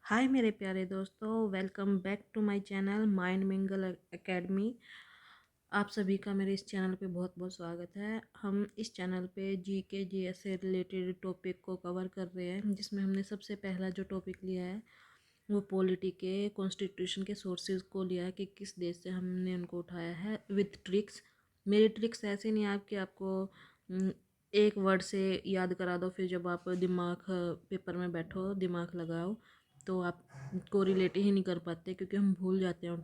हाय मेरे प्यारे दोस्तों, welcome back to my channel mind mingle academy. आप सभी का मेरे इस चैनल पे बहुत बहुत स्वागत है। हम इस चैनल पे जीके जीएस से रिलेटेड टॉपिक को कवर कर रहे हैं, जिसमें हमने सबसे पहला जो टॉपिक लिया है वो पॉलिटी के कॉन्स्टिट्यूशन के सोर्सेज को लिया है कि किस देश से हमने उनको उठाया है विथ ट्रिक्स। मेरी ट्रिक्स ऐसे नहीं है कि आपको एक वर्ड से याद करा दो, फिर जब आप दिमाग पेपर में बैठो दिमाग लगाओ तो आप को रिलेट ही नहीं कर पाते, क्योंकि हम भूल जाते हैं उन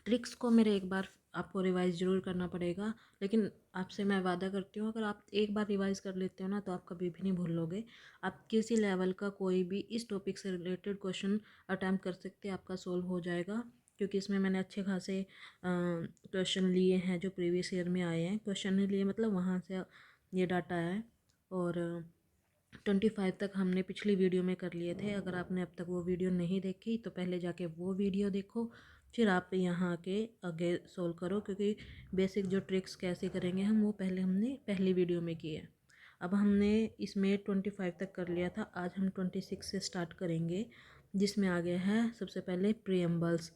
ट्रिक्स को मेरे एक बार आपको रिवाइज ज़रूर करना पड़ेगा। लेकिन आपसे मैं वादा करती हूँ, अगर आप एक बार रिवाइज कर लेते हो ना तो आप कभी भी नहीं भूलोगे। आप किसी लेवल का कोई भी इस टॉपिक से रिलेटेड क्वेश्चन अटैम्प्ट कर सकते हैं, आपका सोल्व हो जाएगा। क्योंकि इसमें मैंने अच्छे खासे क्वेश्चन लिए हैं जो प्रीवियस ईयर में आए हैं। क्वेश्चन नहीं लिए मतलब वहाँ से ये डाटा है। और 25 तक हमने पिछली वीडियो में कर लिए थे। अगर आपने अब तक वो वीडियो नहीं देखी तो पहले जाके वो वीडियो देखो, फिर आप यहाँ आके आगे सोल्व करो, क्योंकि बेसिक जो ट्रिक्स कैसे करेंगे हम वो हमने पहली वीडियो में की है। अब हमने इसमें 25 तक कर लिया था, आज हम 26 से स्टार्ट करेंगे, जिसमें आ गया है सबसे पहले प्रियम्बल्स,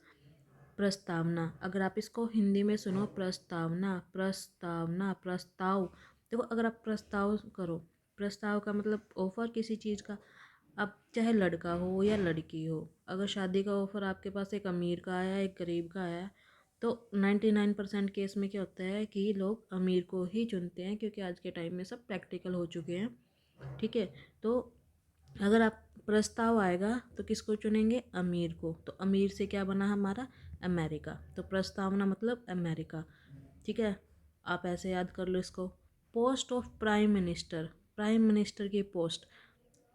प्रस्तावना। अगर आप इसको हिंदी में सुनो, प्रस्तावना प्रस्तावना प्रस्ताव। देखो, अगर आप प्रस्ताव करो, प्रस्ताव का मतलब ऑफर किसी चीज़ का। अब चाहे लड़का हो या लड़की हो, अगर शादी का ऑफर आपके पास एक अमीर का आया एक गरीब का आया, तो 99% केस में क्या होता है कि लोग अमीर को ही चुनते हैं, क्योंकि आज के टाइम में सब प्रैक्टिकल हो चुके हैं। ठीक है, तो अगर आप प्रस्ताव आएगा तो किसको चुनेंगे? अमीर को। तो अमीर से क्या बना हमारा? अमेरिका। तो प्रस्तावना मतलब अमेरिका। ठीक है, आप ऐसे याद कर लो इसको। Post of prime minister, prime minister की पोस्ट।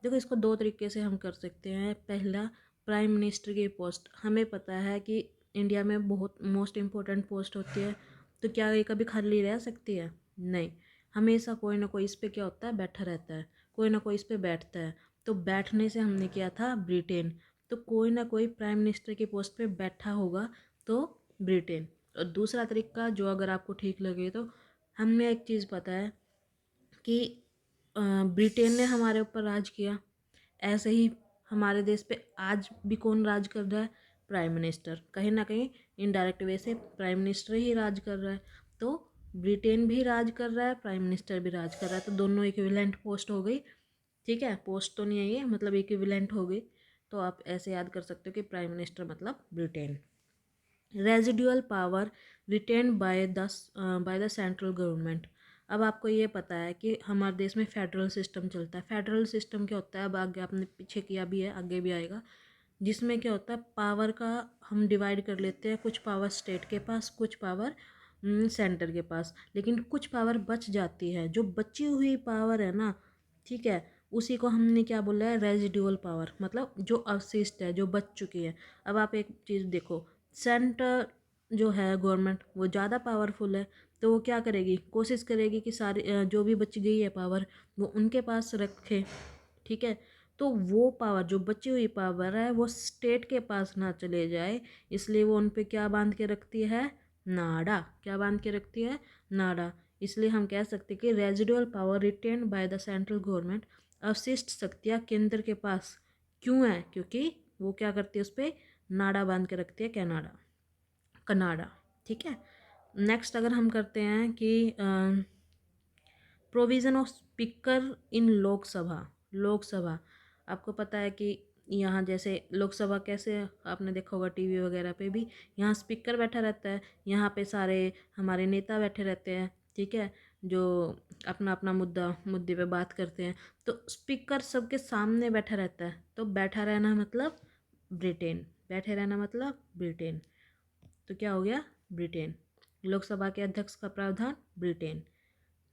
देखो, इसको दो तरीके से हम कर सकते हैं। पहला, प्राइम मिनिस्टर की पोस्ट हमें पता है कि इंडिया में बहुत मोस्ट इम्पोर्टेंट पोस्ट होती है, तो क्या ये कभी खाली रह सकती है? नहीं, हमेशा कोई ना कोई इस पर क्या होता है, बैठा रहता है, कोई ना कोई इस पर बैठता है। तो बैठने से हमने किया था ब्रिटेन, तो कोई ना कोई प्राइम मिनिस्टर की पोस्ट पे बैठा होगा, तो ब्रिटेन। और दूसरा तरीका जो अगर आपको ठीक लगे, तो हमें एक चीज़ पता है कि ब्रिटेन ने हमारे ऊपर राज किया, ऐसे ही हमारे देश पे आज भी कौन राज कर रहा है? Prime minister. कहीं ना कहीं इनडायरेक्ट वे से प्राइम मिनिस्टर ही राज कर रहा है। तो ब्रिटेन भी राज कर रहा है, प्राइम मिनिस्टर भी राज कर रहा है, तो दोनों इक्विवेलेंट पोस्ट हो गई। ठीक है, पोस्ट तो नहीं है ये, मतलब इक्विवेलेंट हो गई। तो आप ऐसे याद कर सकते हो कि प्राइम मिनिस्टर मतलब Britain. Residual power retained by the central government. अब आपको ये पता है कि हमारे देश में फेडरल सिस्टम चलता है। फेडरल सिस्टम क्या होता है, अब आगे आपने पीछे किया भी है, आगे भी आएगा, जिसमें क्या होता है, पावर का हम डिवाइड कर लेते हैं। कुछ पावर स्टेट के पास, कुछ पावर सेंटर के पास, लेकिन कुछ पावर बच जाती है। जो बची हुई पावर है ना, ठीक है, उसी को हमने क्या बोला है? रेजिडुअल पावर, मतलब जो अवशिष्ट है, जो बच चुकी है। अब आप एक चीज़ देखो, सेंटर जो है गवर्नमेंट वो ज़्यादा पावरफुल है, तो वो क्या करेगी? कोशिश करेगी कि सारी जो भी बच गई है पावर वो उनके पास रखे। ठीक है, तो वो पावर जो बची हुई पावर है वो स्टेट के पास ना चले जाए, इसलिए वो उन पे क्या बांध के रखती है? नाड़ा। क्या बांध के रखती है? नाड़ा। इसलिए हम कह सकते हैं कि residual power retained by the central government, अवशिष्ट शक्तियाँ केंद्र के पास क्यों है? क्योंकि वो क्या करती है? उस पर नाड़ा बांध के रखती है। क्या नाड़ा? कनाडा। ठीक है, नेक्स्ट अगर हम करते हैं कि provision of speaker in Lok Sabha. Lok Sabha, आपको पता है कि यहाँ जैसे लोकसभा कैसे, आपने देखा होगा टीवी वगैरह पे भी, यहाँ स्पीकर बैठा रहता है, यहाँ पे सारे हमारे नेता बैठे रहते हैं। ठीक है, जो अपना अपना मुद्दे पे बात करते हैं, तो स्पीकर सबके सामने बैठा रहता है। तो बैठा रहना मतलब ब्रिटेन, बैठे रहना मतलब ब्रिटेन। तो क्या हो गया? ब्रिटेन। लोकसभा के अध्यक्ष का प्रावधान Britain.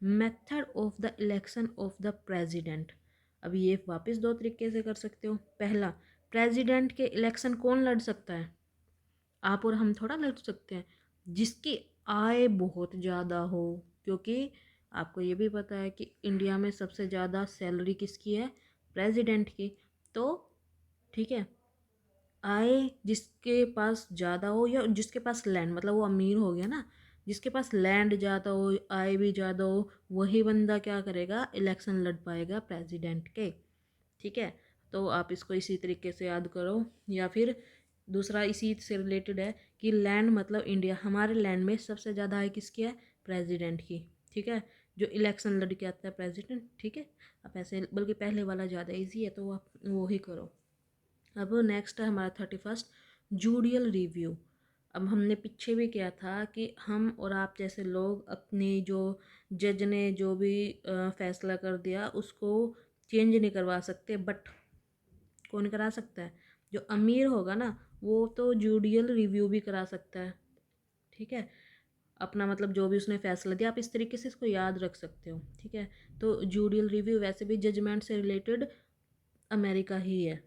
Method of the election of the president. अब ये वापस दो तरीके से कर सकते हो। पहला, प्रेसिडेंट के इलेक्शन कौन लड़ सकता है? आप और हम थोड़ा लड़ सकते हैं। जिसकी आय बहुत ज़्यादा हो, क्योंकि आपको ये भी पता है कि इंडिया में सबसे ज़्यादा सैलरी किसकी है? प्रेसिडेंट की। तो ठीक है, आय जिसके पास ज़्यादा हो, या जिसके पास लैंड, मतलब वो अमीर हो गया ना, जिसके पास लैंड ज़्यादा हो, आय भी ज़्यादा हो, वही बंदा क्या करेगा? इलेक्शन लड़ पाएगा प्रेसिडेंट के। ठीक है, तो आप इसको इसी तरीके से याद करो। या फिर दूसरा इसी से रिलेटेड है कि लैंड मतलब इंडिया, हमारे लैंड में सबसे ज़्यादा है किसकी है, प्रेसिडेंट की, ठीक है, जो इलेक्शन लड़ के आता है प्रेसिडेंट, ठीक है। आप ऐसे, बल्कि पहले वाला ज़्यादा इजी है तो आप वो ही करो। अब नेक्स्ट है हमारा 31st, जूडियल रिव्यू। अब हमने पीछे भी किया था कि हम और आप जैसे लोग अपनी जो जज ने जो भी फैसला कर दिया उसको चेंज नहीं करवा सकते, बट कौन करा सकता है, जो अमीर होगा ना वो तो जूडियल रिव्यू भी करा सकता है, ठीक है। अपना मतलब जो भी उसने फैसला दिया, आप इस तरीके से इसको याद रख सकते हो, ठीक है। तो जूडियल रिव्यू वैसे भी जजमेंट से रिलेटेड अमेरिका ही है।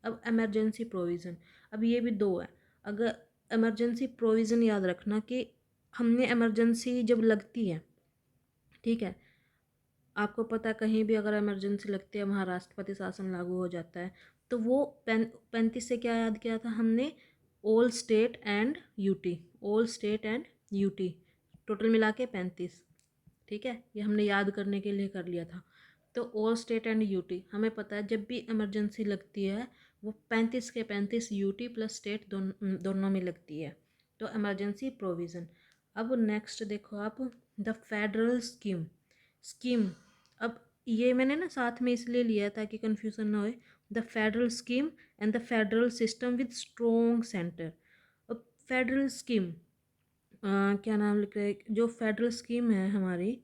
अब इमरजेंसी प्रोविज़न, अब ये भी दो है। अगर इमरजेंसी प्रोविज़न याद रखना कि हमने इमरजेंसी जब लगती है, ठीक है, आपको पता है कहीं भी अगर इमरजेंसी लगती है वहाँ राष्ट्रपति शासन लागू हो जाता है। तो वो 35 से क्या याद किया था हमने, all state and UT, all state and UT, total मिला के 35, ठीक है। ये हमने याद करने के लिए कर लिया था। तो ऑल स्टेट एंड यूटी, हमें पता है जब भी इमरजेंसी लगती है वो 35 के 35 यूटी प्लस स्टेट दोनों में लगती है। तो इमरजेंसी प्रोविज़न। अब नेक्स्ट देखो आप, द फेडरल स्कीम, स्कीम। अब ये मैंने ना साथ में इसलिए लिया ताकि कन्फ्यूज़न ना होए। The federal scheme and the federal system with strong centre. अब फेडरल स्कीम, क्या नाम लिख रहे हैं, जो फेडरल स्कीम है हमारी,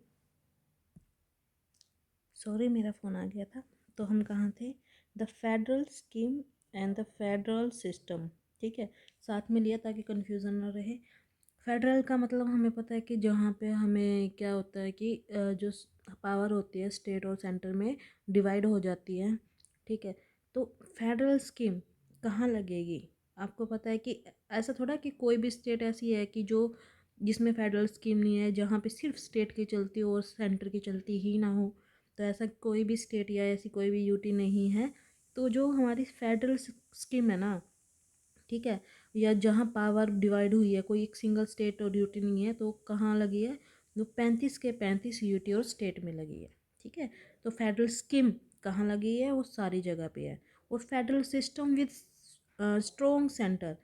सॉरी मेरा फ़ोन आ गया था। तो हम कहाँ थे, the federal scheme and the federal system, ठीक है, साथ में लिया ताकि कन्फ्यूज़न ना रहे। फेडरल का मतलब हमें पता है कि जहाँ पे हमें क्या होता है कि जो पावर होती है स्टेट और सेंटर में डिवाइड हो जाती है, ठीक है। तो फेडरल स्कीम कहाँ लगेगी, आपको पता है कि ऐसा थोड़ा कि कोई भी स्टेट ऐसी है कि जो जिसमें फेडरल स्कीम नहीं है, जहाँ पे सिर्फ स्टेट की चलती हो और सेंटर की चलती ही ना हो। तो ऐसा कोई भी स्टेट या ऐसी कोई भी यूटी नहीं है। तो जो हमारी फेडरल स्कीम है ना, ठीक है, या जहाँ पावर डिवाइड हुई है, कोई एक सिंगल स्टेट और यूटी नहीं है, तो कहाँ लगी है, जो 35 के 35 यूटी और स्टेट में लगी है, ठीक है। तो फेडरल स्कीम कहाँ लगी है, वो सारी जगह पे है। और federal system with strong centre.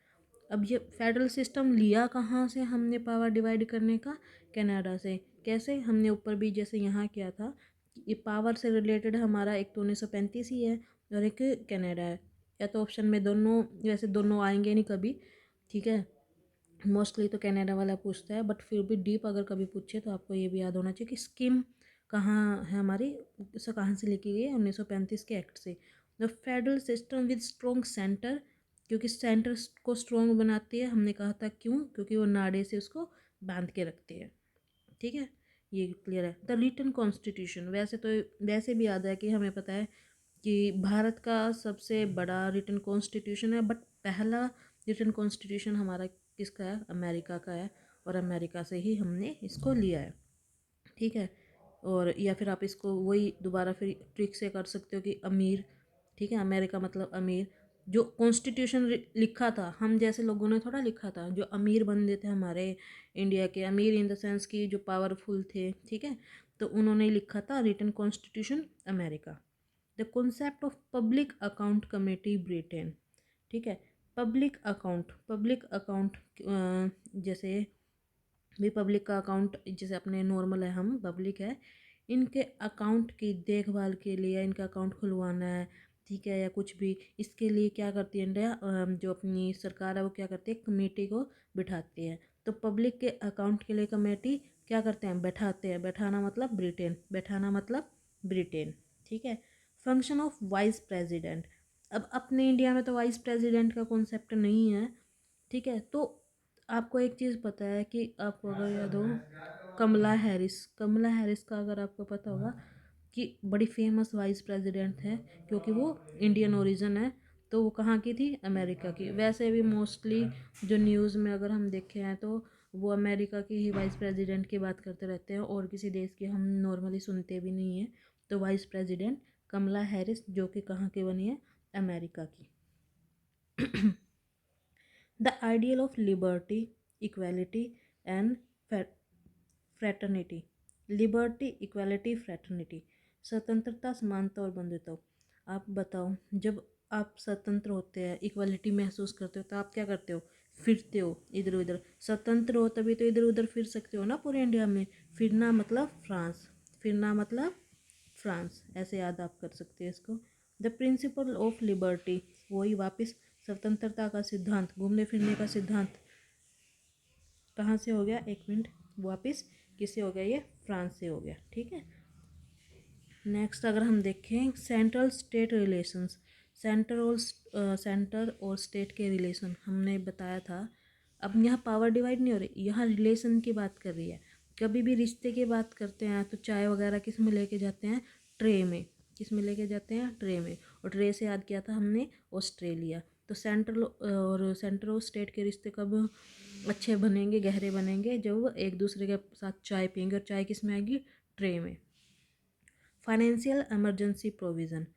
अब ये फेडरल सिस्टम लिया कहाँ से हमने पावर डिवाइड करने का, कनाडा से। कैसे, हमने ऊपर भी जैसे यहाँ किया था, ये पावर से रिलेटेड हमारा एक तो 1935 ही है और एक कनाडा है। या तो ऑप्शन में दोनों, वैसे दोनों आएंगे नहीं कभी, ठीक है, मोस्टली तो कनाडा वाला पूछता है, बट फिर भी डीप अगर कभी पूछे तो आपको ये भी याद होना चाहिए कि स्कीम कहाँ है हमारी, उसे कहाँ से लिखी गई है, 1935 के एक्ट से। The federal system with strong centre, क्योंकि सेंटर को स्ट्रॉन्ग बनाती है, हमने कहा था क्यों, क्योंकि वो नाड़े से उसको बांध के रखती है, ठीक है। ये क्लियर है। द रिटन कॉन्स्टिट्यूशन, वैसे तो वैसे भी याद है कि हमें पता है कि भारत का सबसे बड़ा रिटन कॉन्स्टिट्यूशन है, बट पहला रिटन कॉन्स्टिट्यूशन हमारा किसका है, अमेरिका का है, और अमेरिका से ही हमने इसको लिया है, ठीक है। और या फिर आप इसको वही दोबारा फिर ट्रिक से कर सकते हो कि अमीर, ठीक है, अमेरिका मतलब अमीर। जो कॉन्स्टिट्यूशन लिखा था, हम जैसे लोगों ने थोड़ा लिखा था, जो अमीर बंदे थे हमारे इंडिया के, अमीर इन द सेंस की जो पावरफुल थे, ठीक है, तो उन्होंने लिखा था written constitution America. The concept of public account committee Britain, ठीक है। पब्लिक अकाउंट, पब्लिक अकाउंट जैसे भी पब्लिक का अकाउंट जैसे अपने नॉर्मल है, हम पब्लिक है, इनके अकाउंट की देखभाल के लिए इनका अकाउंट खुलवाना है, ठीक है, या कुछ भी, इसके लिए क्या करती है इंडिया, जो अपनी सरकार है वो क्या करती है, कमेटी को बिठाती है। तो पब्लिक के अकाउंट के लिए कमेटी क्या करते हैं, बैठाते हैं, बैठाना मतलब ब्रिटेन, बैठाना मतलब ब्रिटेन, ठीक है। फंक्शन ऑफ वाइस प्रेसिडेंट, अब अपने इंडिया में तो वाइस प्रेसिडेंट का कॉन्सेप्ट नहीं है, ठीक है। तो आपको एक चीज़ पता है कि आपको अगर याद हो, कमला हैरिस, कमला हैरिस का अगर आपको पता होगा कि बड़ी फेमस वाइस प्रेसिडेंट है, क्योंकि वो इंडियन ओरिजिन है। तो वो कहाँ की थी, अमेरिका की। वैसे भी मोस्टली जो न्यूज़ में अगर हम देखे हैं तो वो अमेरिका की ही वाइस प्रेसिडेंट की बात करते रहते हैं, और किसी देश की हम नॉर्मली सुनते भी नहीं हैं। तो वाइस प्रेसिडेंट कमला हैरिस, जो कि कहाँ की बनी है, अमेरिका की। The ideal of liberty, equality and fraternity, liberty, equality, fraternity, स्वतंत्रता, समानता और बंधुत्व। आप बताओ, जब आप स्वतंत्र होते हैं, इक्वालिटी महसूस करते हो, तो आप क्या करते हो? फिरते हो इधर उधर। स्वतंत्र हो तभी तो इधर उधर फिर सकते हो ना पूरे इंडिया में। फिरना मतलब फ्रांस, फिरना मतलब फ्रांस, ऐसे याद आप कर सकते हैं इसको। द प्रिंसिपल ऑफ लिबर्टी, वही वापस स्वतंत्रता का सिद्धांत, घूमने फिरने का सिद्धांत कहाँ से हो गया? एक मिनट, वापस किससे हो गया? ये फ्रांस से हो गया, ठीक है। नेक्स्ट अगर हम देखें सेंट्रल स्टेट रिलेशंस, सेंटर और स्टेट के रिलेशन हमने बताया था। अब यहाँ पावर डिवाइड नहीं हो रही, यहाँ रिलेशन की बात कर रही है। कभी भी रिश्ते की बात करते हैं तो चाय वगैरह किस में लेके जाते हैं? ट्रे में। किस में लेके जाते हैं? ट्रे में। और ट्रे से याद किया था हमने ऑस्ट्रेलिया। तो सेंट्रल और स्टेट के रिश्ते कब अच्छे बनेंगे, गहरे बनेंगे? जब एक दूसरे के साथ चाय पियेंगे, और चाय किस में आएगी? ट्रे में। फाइनेंशियल इमरजेंसी प्रोविज़न,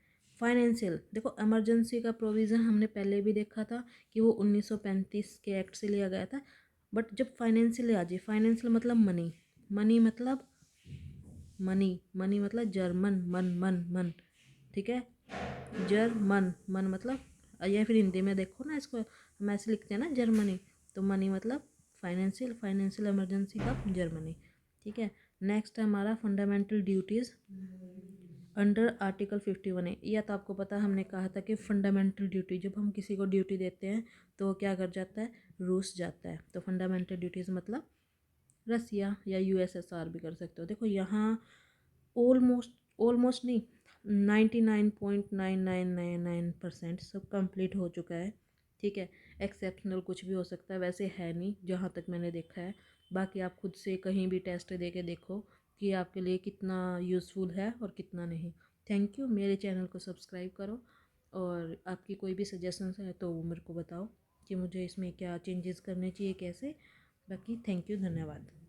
फाइनेंशियल देखो, इमरजेंसी का प्रोविज़न हमने पहले भी देखा था कि वो 1935 के एक्ट से लिया गया था। बट जब फाइनेंशियल आ जाए, फाइनेंशियल मतलब मनी, मनी मतलब मनी, मनी मतलब जर्मन, मन मन मन, ठीक है। जर्मन, मन मतलब, या फिर हिंदी में देखो ना, इसको हम ऐसे लिखते हैं ना जर्मनी, तो मनी मतलब फाइनेंशियल, फाइनेंशियल इमरजेंसी का जर्मनी, ठीक है। नेक्स्ट है हमारा फंडामेंटल ड्यूटीज़ अंडर आर्टिकल 51 है। यह तो आपको पता, हमने कहा था कि फंडामेंटल ड्यूटी, जब हम किसी को ड्यूटी देते हैं तो वो क्या कर जाता है? रूस जाता है। तो फंडामेंटल ड्यूटीज़ मतलब रसिया या यूएसएसआर भी कर सकते हो। देखो यहाँ ऑलमोस्ट, ऑलमोस्ट नहीं, 99.9999% सब कंप्लीट हो चुका है, ठीक है। एक्सेप्शनल कुछ भी हो सकता है, वैसे है नहीं जहाँ तक मैंने देखा है। बाकी आप खुद से कहीं भी टेस्ट दे के देखो कि आपके लिए कितना यूज़फुल है और कितना नहीं। थैंक यू, मेरे चैनल को सब्सक्राइब करो, और आपकी कोई भी सजेशंस है तो वो मेरे को बताओ कि मुझे इसमें क्या चेंजेस करने चाहिए, कैसे। बाकी थैंक यू, धन्यवाद।